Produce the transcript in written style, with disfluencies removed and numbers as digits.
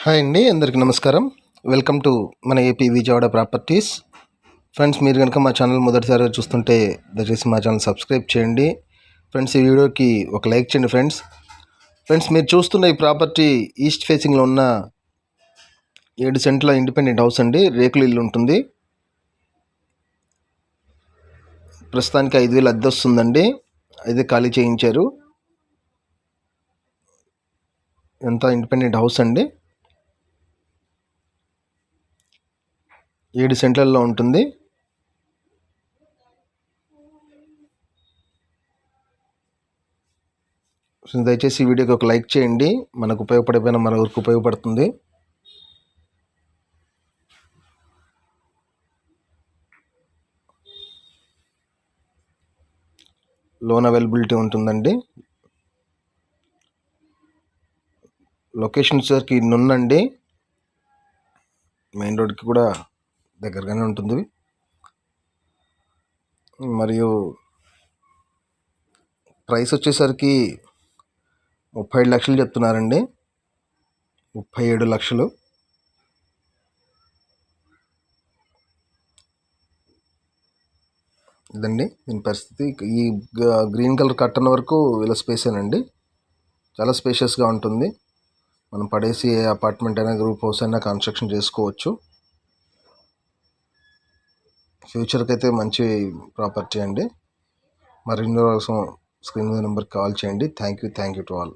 Hi అండి, అందరికీ నమస్కారం. వెల్కమ్ టు మన ఏపీ విజయవాడ ప్రాపర్టీస్. ఫ్రెండ్స్, మీరు కనుక మా ఛానల్ మొదటిసారిగా చూస్తుంటే దయచేసి మా ఛానల్ సబ్స్క్రైబ్ చేయండి. ఫ్రెండ్స్, ఈ వీడియోకి ఒక లైక్ చేయండి. ఫ్రెండ్స్ మీరు చూస్తున్న ఈ ప్రాపర్టీ ఈస్ట్ ఫేసింగ్లో ఉన్న 7 సెంట్ల ఇండిపెండెంట్ హౌస్ అండి. రేకుల ఇల్లు ఉంటుంది. ప్రస్తుతానికి 5,000 అద్దె వస్తుందండి. అయితే ఖాళీ చేయించారు. ఎంత ఇండిపెండెంట్ హౌస్ అండి. 7 సెంట్లలో ఉంటుంది. దయచేసి ఈ వీడియోకి ఒక లైక్ చేయండి. మనకు ఉపయోగపడిపోయినా మరొకరికి ఉపయోగపడుతుంది. లోన్ అవైలబిలిటీ ఉంటుందండి. లొకేషన్ వచ్చేసరికి నున్నండి. మెయిన్ రోడ్కి కూడా దగ్గరగానే ఉంటుంది. మరియు ప్రైస్ వచ్చేసరికి 37 లక్షలు చెప్తున్నారండి. 37 లక్షలు. ఇదండి దీని పరిస్థితి. ఈ గ్రీన్ కలర్ కట్టన్ వరకు వీళ్ళ స్పేసేనండి. చాలా స్పేషియస్గా ఉంటుంది. మనం పడేసి ఏ అపార్ట్మెంట్ అయినా గ్రూప్ హౌస్ అయినా కన్స్ట్రక్షన్ చేసుకోవచ్చు. ఫ్యూచర్కి అయితే మంచి ప్రాపర్టీ అండి. మరిన్ని కోసం స్క్రీన్ మీద నెంబర్కి కాల్ చేయండి. Thank you to all.